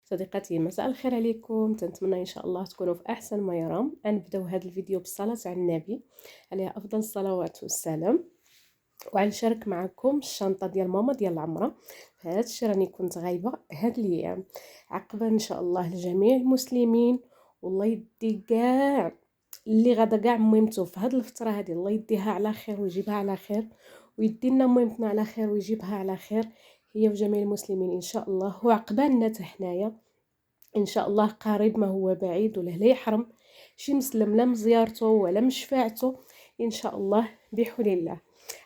صديقاتي، مساء الخير عليكم. تنتمنى ان شاء الله تكونوا في احسن ما يرام. غنبداو هذا الفيديو بالصلاه على النبي عليه افضل الصلوات والسلام، وغنشارك معكم الشنطه ديال ماما ديال العمره. فهذا الشيء راني كنت غايبه هاد الايام. عقبه ان شاء الله لجميع المسلمين، والله يدي كاع اللي غدا كاع مهمته في هاد الفتره هذه، الله يديها على خير ويجيبها على خير، ويدينا مهمتنا على خير ويجيبها على خير، هي وجميع المسلمين ان شاء الله. وعقبالنا حتى حنايا ان شاء الله، قريب ما هو بعيد، ولا لا يحرم شي مسلم لا من زيارته ولا من شفاعته ان شاء الله بحول الله.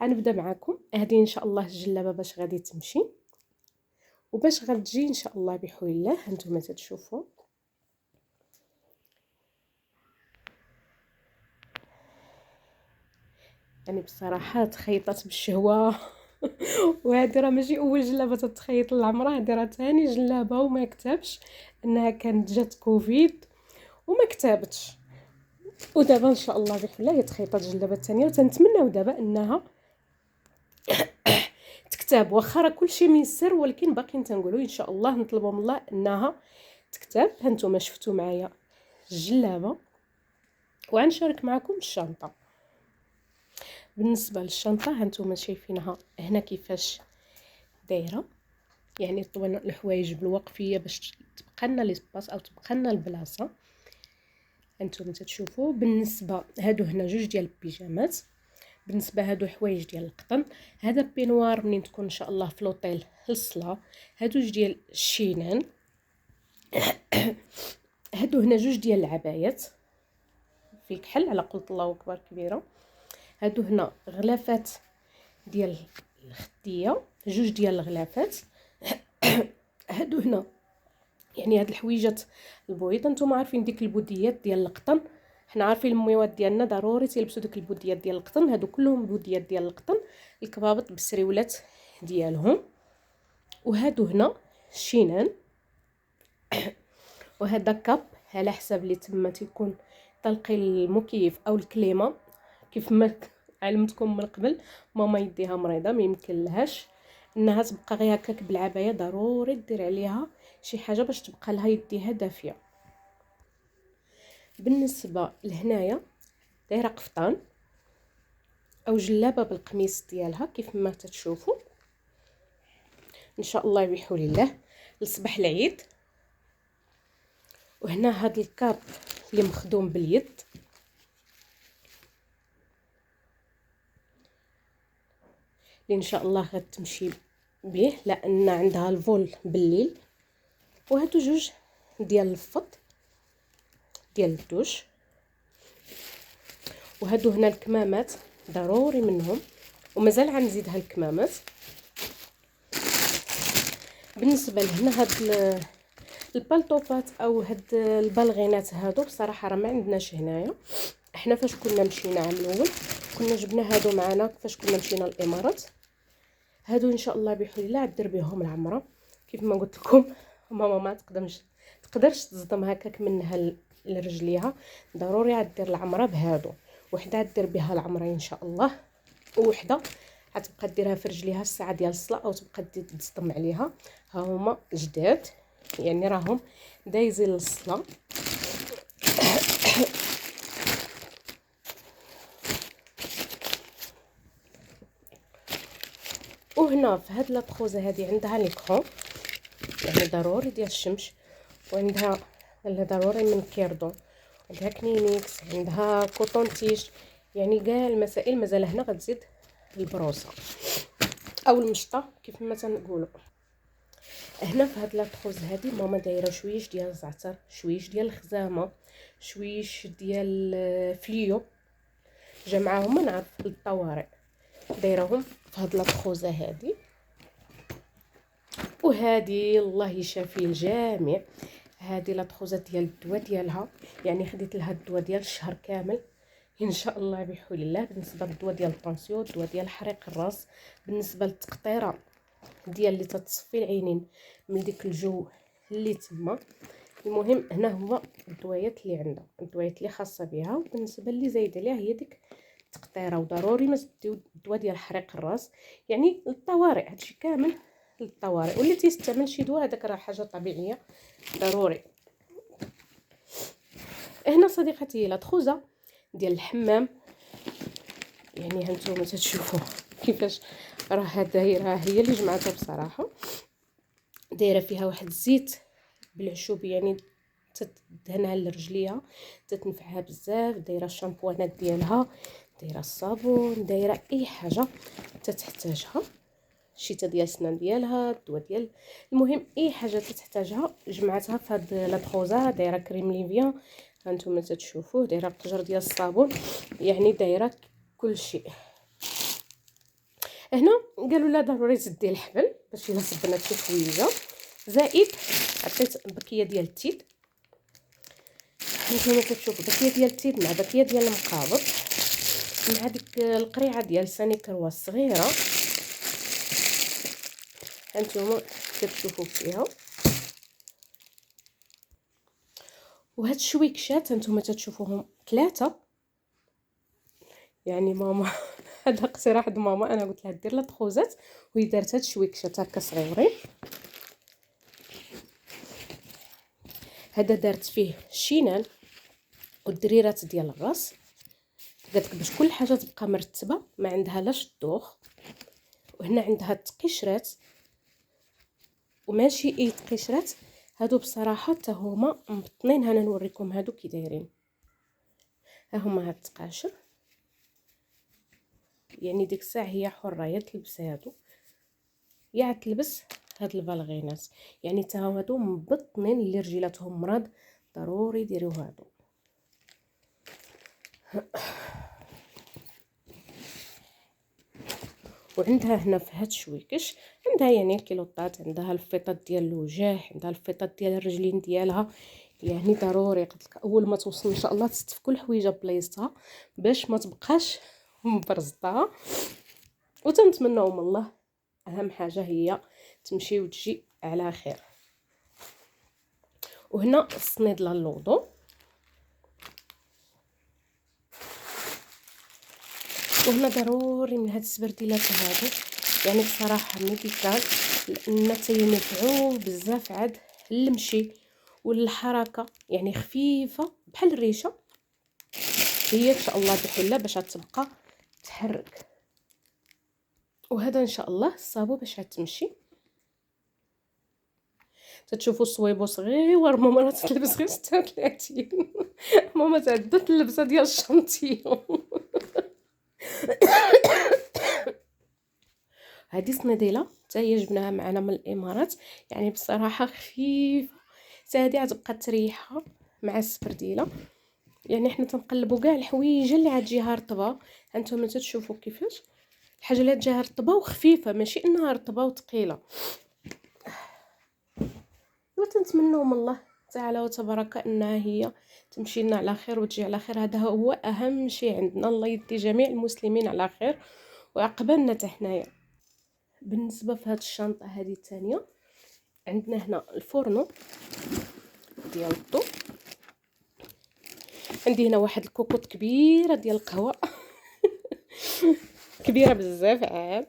غنبدا معكم هذه ان شاء الله الجلابه باش غادي تمشي وباش غتجي ان شاء الله بحول الله. هانتوما تتشوفوا يعني بصراحه تخيطت بالشهوه وهذه راه ماشي اول جلابه تتخيط للعمره، هذه راه ثاني جلابه، وما كتبش انها كانت جات كوفيد وما كتبتش. ودابا ان شاء الله بحول الله تخيطات الجلابه الثانيه، وتنتمناو دابا انها تكتب. واخا راه كلشي ميسر، ولكن باقيين تنقولوا ان شاء الله نطلبوا من الله انها تكتب. هانتوما شفتوا معايا الجلابه، وغنشارك معكم الشنطه. بالنسبه للشنطه هانتوما شايفينها هنا كيفاش دايره، يعني طوينا الحوايج بالوقفيه باش تبقى لنا ليسباس او تبقى لنا البلاصه. هانتوما تتشوفوا بالنسبه هادو هنا جوج ديال البيجامات. بالنسبه هادو حوايج ديال القطن، هذا بينوار منين تكون ان شاء الله في لوطيل للصلاه. هادو جوج ديال الشينان. هادو هنا جوج ديال العبايات في الكحل على قولة الله اكبر كبيره. هادو هنا غلافات ديال الخديه، جوج ديال الغلافات. هادو هنا يعني هاد الحويجات البويض. نتوما عارفين ديك البوديات ديال القطن، حنا عارفين المويوات ديالنا ضروري تيلبسوا ديك البوديات ديال القطن. هادو كلهم بوديات ديال القطن، الكبابط بالسريولات ديالهم. وهادو هنا الشينان. وهذا كاب على حسب اللي تما تيكون طلقي المكيف او الكليمه. كيف ما علمتكم من قبل، ماما يديها مريضه ما يمكن لهاش انها تبقى غير هكاك بالعبايه، ضروري دير عليها شي حاجه باش تبقى لها يديها دافيه. بالنسبه لهنايا دايره قفطان او جلابه بالقميص ديالها كيف ما تتشوفوا ان شاء الله بحول الله لصباح العيد. وهنا هاد الكاب اللي مخدوم باليد، اللي ان شاء الله غتمشي به لان عندها الفول بالليل. وهادو جوج ديال الفط ديال الدوش. وهادو هنا الكمامات ضروري منهم، ومازال غنزيدها الكمامات. بالنسبه لهنا هاد البالطوبات او هاد البالغينات، هادو بصراحه راه ما عندناش هنايا. احنا فاش كنا مشينا عام الاول كنا جبنا هادو معنا فاش كنا مشينا الامارات. هادو ان شاء الله بحول الله غدير بهم العمره. كيف ما قلت لكم ماما ما تقدرش تصدم هكاك منها لرجليها، ضروري غدير العمره بهادو. وحده غدير بها العمره ان شاء الله، وحده غتبقى ديرها في رجليها الساعه ديال الصلاه، او تبقى تصدم عليها. ها هما جداد يعني راهم دايزين للصلاه. وهنا في هاد لاطخوزه هادي عندها ليكرون يعني ضروري ديال الشمس، وعندها اللي ضروري من كيردون، عندها كلينيكس، عندها كوطون تيش، يعني كاع المسائل. مازال هنا غتزيد البروسه او المشطه كيف ما تنقولوا. هنا في هاد لاطخوز هادي ماما دايره شويش ديال الزعتر، شويش ديال الخزامه، شويش ديال فليو، جمعهم نعرف للطوارئ، دايرهم في هاد لاطخوزه هادي. وهذه الله يشافي الجميع، هذه لاطخوزه ديال الدواء ديالها، يعني خديت لها الدواء ديال الشهر كامل ان شاء الله بحول الله. بالنسبه للدواء ديال الطونسيون، الدواء ديال حريق الراس، بالنسبه للتقطيره ديال اللي تتصفي العينين من ديك الجو اللي تما. المهم هنا هو الدويات اللي عندها، الدويات اللي خاصه بها. وبالنسبه اللي زايد عليها هي ديك التقطيره. وضروري ما تديو الدواء ديال حريق الراس، يعني للطوارئ. هادشي كامل للطوارئ، واللي تيستعمل شي دواء هذاك راه حاجه طبيعيه ضروري. هنا صديقتي لا تخوزه ديال الحمام، يعني هانتوما تتشوفوا كيفاش راه دايره، هي اللي جمعتها بصراحه. دايره فيها واحد الزيت بالعشوب، يعني تدهنها لرجليها تتنفعها بزاف. دايره الشامبوانات ديالها، دايره الصابون، دايره اي حاجه تتحتاجها، الشيته ديال السنان ديالها، الدواء ديال، المهم اي حاجه تتحتاجها جمعتها في هاد لا تخوزه. دايره كريم ليفيان هانتوما تتشوفوه، دايره قجر ديال الصابون، يعني دايره كل شيء. هنا قالوا لا ضروري تدي الحبل باش الا صبنا شي حويجه، زائد عطيت بكيه ديال التيد. هانتوما كتشوفوا بكيه ديال التيد مع بكيه ديال المقابض مع ديك القريعه ديال ساني كروه الصغيره، هانتوما كتشوفوا فيها. وهاد الشويكشات هانتوما تتشوفوهم 3، يعني ماما هذا اقتراح د ماما، انا قلت لها دير لا تخوزات وهي دارت هاد الشويكشات هكا صغيورين. هذا دارت فيه الشينان والدريرات ديال الراس، قالت باش كل حاجه تبقى مرتبه ما عندها لاش الدوخ. وهنا عندها التقشرات، وماشي اي تقشرات، هادو بصراحه حتى هما مبطنين. انا نوريكم هادو كي دايرين، ها هما هاد التقاشر، يعني ديك الساعه هي حره يا تلبس هادو يا تلبس هاد الفالغينات، يعني تا هادو مبطنين اللي رجيلاتهم مرض ضروري يديروا هادو. وعندها هنا في هاد الشويكش عندها يعني الكيلوطات، عندها الفيطات ديال الوجه، عندها الفيطات ديال الرجلين ديالها، يعني ضروري قلت لك اول ما توصل ان شاء الله تستف كل حويجه بلايصتها باش ما تبقاش مبرزطه. وتنتمنوا من الله اهم حاجه هي تمشي وتجي على خير. وهنا الصنيد للوضو، وهنا ضروري من هاد السبرديلات هادو، يعني بصراحه ميديكال، لان تينفعوا بزاف عاد المشي والحركه، يعني خفيفه بحال الريشه هي ان شاء الله بحله باش تبقى تحرك. وهذا ان شاء الله الصابو باش تمشي. تتشوفوا الصويبو صغير، ماما راه تلبس غير 36 ماما تعدت اللبسه ديال الشانتيون هذه صنيديله حتى هي جبناها معنا من الامارات، يعني بصراحه خفيفه، حتى هذه غتبقى تريحها مع السبرديله. يعني حنا تنقلبوا كاع الحويجه اللي غتجيها رطبه، هانتوما تتشوفوا كيفاش الحاجه اللي تجيها رطبه وخفيفه، ماشي انها رطبه وثقيله. وتنتمنوا من الله تعالى وتبارك انها هي تمشي لنا على خير وتجي على خير. هذا هو اهم شيء عندنا، الله يدي جميع المسلمين على خير ويقبلنا حتى حنايا. بالنسبه في هذه الشنطه هذه الثانيه عندنا هنا الفورنو ديال الضو، عندي هنا واحد الكوكوط كبيره ديال القهوه كبيره بزاف عاد.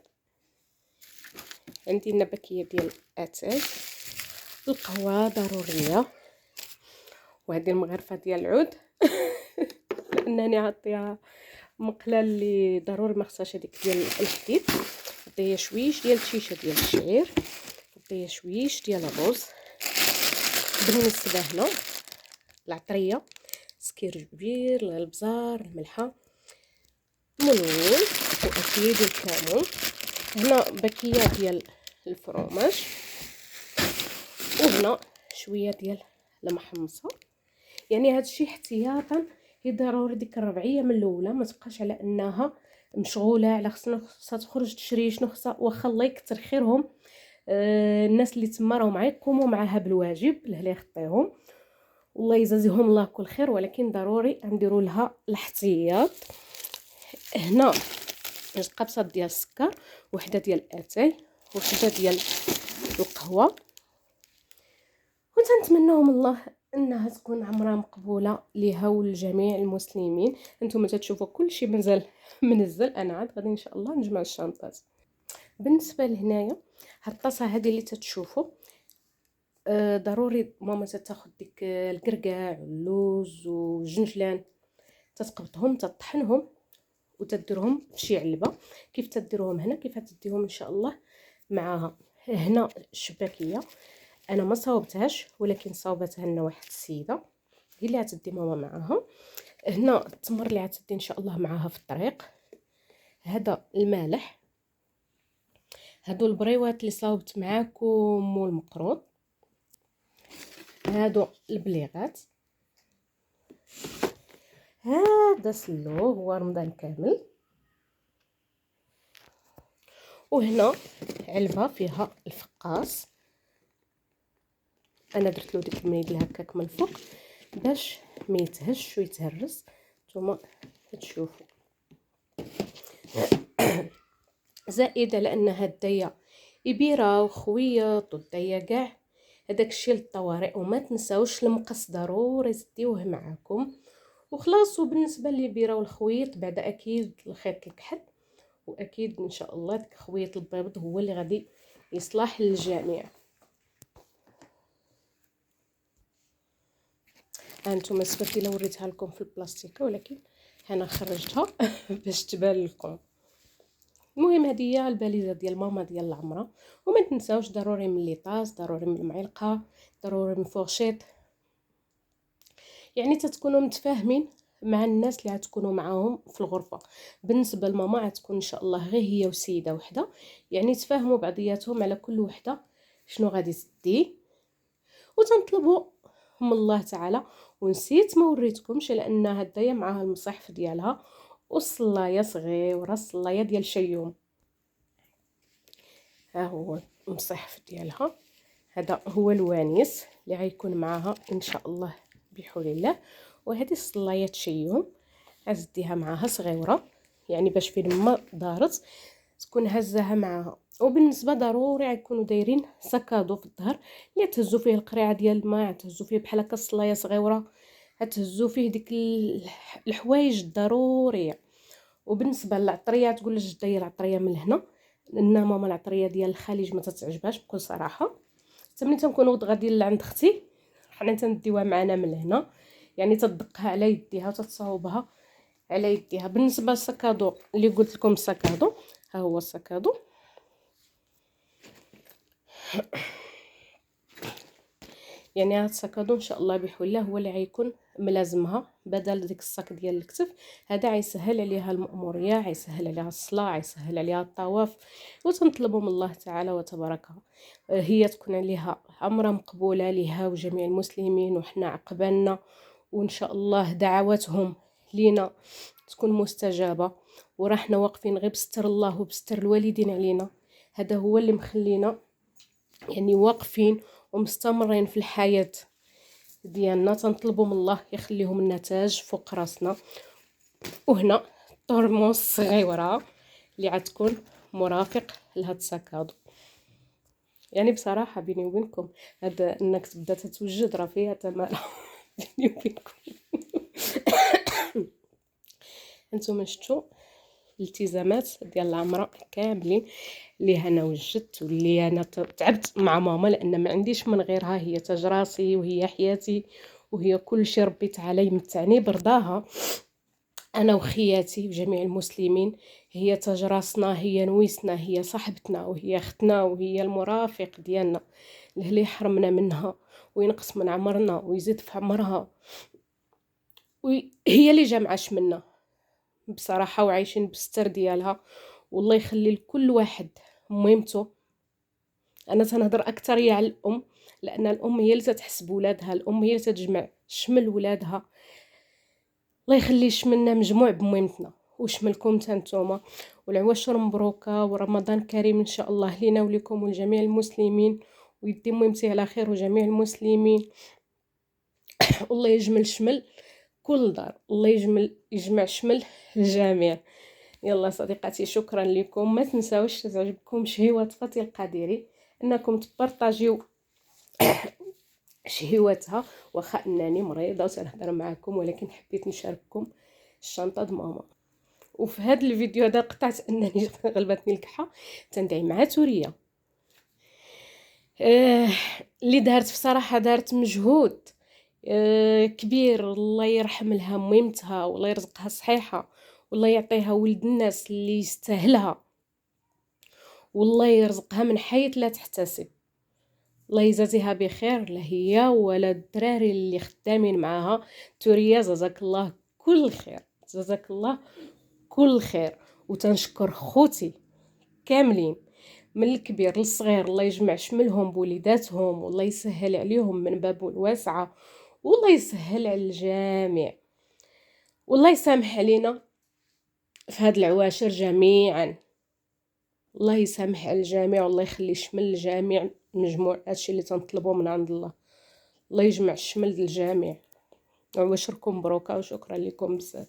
عندي هنا باكيه ديال اتاي، القهوه ضروريه، وهذه المغرفه ديال العود لانني عطيها مقله اللي ضروري ما خصهاش هذيك ديال الحديد. دايره شويش ديال الشيشه ديال الشعير، دايره شويش ديال الرز. بالنسبه هنا العطريه، سكيرجبير، الابزار، الملحه، منون، واكيد الكمون. هنا باكيه ديال الفرomage، وهنا شويه ديال المحمصه. يعني هذا الشيء احتياطا، هي ضروري ديك الربعيه من الاولى ما تبقاش على انها مشغوله، على خصها تخرج تشري شنو خصها، واخا الله يكثر خيرهم الناس اللي تما راهم يقوموا معها بالواجب اللي يخطيهم، والله يجازيهم الله كل خير، ولكن ضروري نديروا لها الاحتياط. هنا جوج قبصات ديال السكر، وحده ديال الاتاي، وحده ديال القهوه. ونتمنوا من الله انها تكون عمرها مقبوله ليها ولجميع المسلمين. انتم تتشوفوا كل شيء مازال منزل، انا عاد غادي ان شاء الله نجمع الشنطات. بالنسبه لهنايا هاد الطاسه هذه اللي تتشوفوا، ضروري ماما تاخذ ديك الكركاع واللوز والجنجلان، تتقبطهم تطحنهم وتديرهم في شي علبه. كيف تديروهم هنا كيف تديهم ان شاء الله معاها هنا الشباكيه. انا ما صاوبتهاش ولكن صاوبتها لنا واحد السيده هي اللي غتدي ماما معاها. هنا التمر اللي غتدي ان شاء الله معاها في الطريق، هذا المالح، هادو البريوات اللي صاوبت معاكم والمقروط، هادو البليغات، هذا سلو هو رمضان كامل، وهنا علبه فيها الفقاص. انا درت له ديك الميدل هكاك من الفوق باش ما يتهش ويتهرس. نتوما كتشوفوا زائده لان هاد الديه يبيره وخويط والديه كاع هذاك الشيء للطوارئ. وما تنساوش المقص ضروري تديوه معاكم وخلاص. وبالنسبه للبيره والخويط بعد اكيد الخيط كيكحل، واكيد ان شاء الله داك خويط البيض هو اللي غادي يصلح للجميع. هانتوما سبت لي وريتها لكم في البلاستيكه ولكن انا خرجتها باش تبان لكم. المهم هذه هي الباليزه ديال ماما ديال العمره. وما تنساوش ضروري من لي طاس، ضروري من المعلقه، ضروري من فورشيط، يعني تتكونوا متفاهمين مع الناس اللي غتكونوا معاهم في الغرفه. بالنسبه لماما غتكون ان شاء الله غير هي وسيده وحده، يعني تفاهموا بعضياتهم على كل وحده شنو غادي تدي وتنطلبوا من الله تعالى. ونسيت ما وريتكمش لان هدايا معاها المصحف ديالها والصلايه صغيره، الصلايه ديال شيوم، ها هو المصحف ديالها. هذا هو الوانيس اللي غيكون معاها ان شاء الله بحول الله. وهذه الصلايه شيوم غتديها معاها صغيره، يعني باش فين ما دارت تكون هزاها معاها. وبالنسبه ضروري غيكونوا دايرين سكادو في الظهر اللي تهزوا فيه القريعه ديال الماء، تهزوا فيه بحال هكا الصلايه صغيره، هتهزوا فيه ديك الحوايج الضروريه. وبالنسبه للعطريه تقول لجدي العطريه من هنا لان ماما العطريه ديال الخليج ما تتعجبهاش بكل صراحه. حتى ملي تنكونوا غاديين لعند اختي حنا تنديوها معنا من هنا، يعني تدقها على يديها وتتصاوبها على يديها. بالنسبه للسكادو اللي قلت لكم السكادو، ها هو السكادو. يعني هاد السكادو ان شاء الله بحول الله هو اللي غيكون ملازمها بدل ديك الصاك ديال الكتف. هذا غيسهل عليها المأموريه، غيسهل عليها الصلاه، غيسهل عليها الطواف. وتنطلبوا من الله تعالى وتبارك هي تكون عليها عمره مقبوله ليها وجميع المسلمين وحنا عقبالنا، وان شاء الله دعواتهم لينا تكون مستجابه. ورحنا واقفين غير بستر الله وبستر الوالدين علينا، هذا هو اللي مخلينا يعني واقفين ومستمرين في الحياة ديالنا. تنطلبوا من الله يخليهم النتاج فوق راسنا. وهنا طرموس صغيره اللي غتكون مرافق لهاد السكادو. يعني بصراحه بيني وبينكم هاد انك تبدا تتوجد راه فيها تماره بيني وبينكم. انتم شفتوا الالتزامات ديال العمره كاملين اللي انا وجدت واللي انا تعبت مع ماما لان ما عنديش من غيرها. هي تاج راسي وهي حياتي وهي كل شيء ربيت علي متعني برضاها انا وخياتي وجميع المسلمين. هي تاج راسنا، هي نويسنا، هي صاحبتنا وهي اختنا وهي المرافق ديالنا اللي يحرمنا منها وينقص من عمرنا ويزيد في عمرها، وهي اللي جامعاش منا بصراحه وعايشين بالستر ديالها. والله يخلي لكل واحد مهمته. انا تنهضر اكثر على الام لان الام هي اللي تتحس بولادها، الام هي اللي تجمع شمل ولادها. الله يخلي شملنا مجموع بمهمتنا وشملكم نتوما. والعواشر مبروكه ورمضان كريم ان شاء الله لينا ولكم ولجميع المسلمين، ويدي مهمتي على خير وجميع المسلمين. والله يجمل شمل كل دار، الله يجمع شمل الجميع. يلا صديقاتي شكرا لكم. ما تنساوش تعجبكم شهيوات فاطمه القديري انكم تبارطاجيو شهيواتها. واخا انني مريضه وتنهضر معكم ولكن حبيت نشارككم الشنطه د ماما. وفي هذا الفيديو هذا قطعت انني غلبتني الكحه تندعي مع توريه. اللي دارت بصراحه دارت مجهود كبير. الله يرحم لها ميمتها والله يرزقها صحيحه والله يعطيها ولد الناس اللي يستاهلها والله يرزقها من حيث لا تحتسب. الله يجازيها بخير لا هي ولا الدراري اللي خدامين معاها. توريا جزاك الله كل خير، جزاك الله كل خير. وتنشكر خوتي كاملين من الكبير للصغير، الله يجمع شملهم بوليداتهم والله يسهل عليهم من باب الواسعة والله يسهل على الجميع والله يسامح علينا في هاد العواشر جميعا. الله يسامح على الجميع والله يخلي شمل الجميع مجموع. هادشي اللي تنطلبوه من عند الله، الله يجمع الشمل للجميع. عواشركم مبروكه وشكرا لكم بزاف.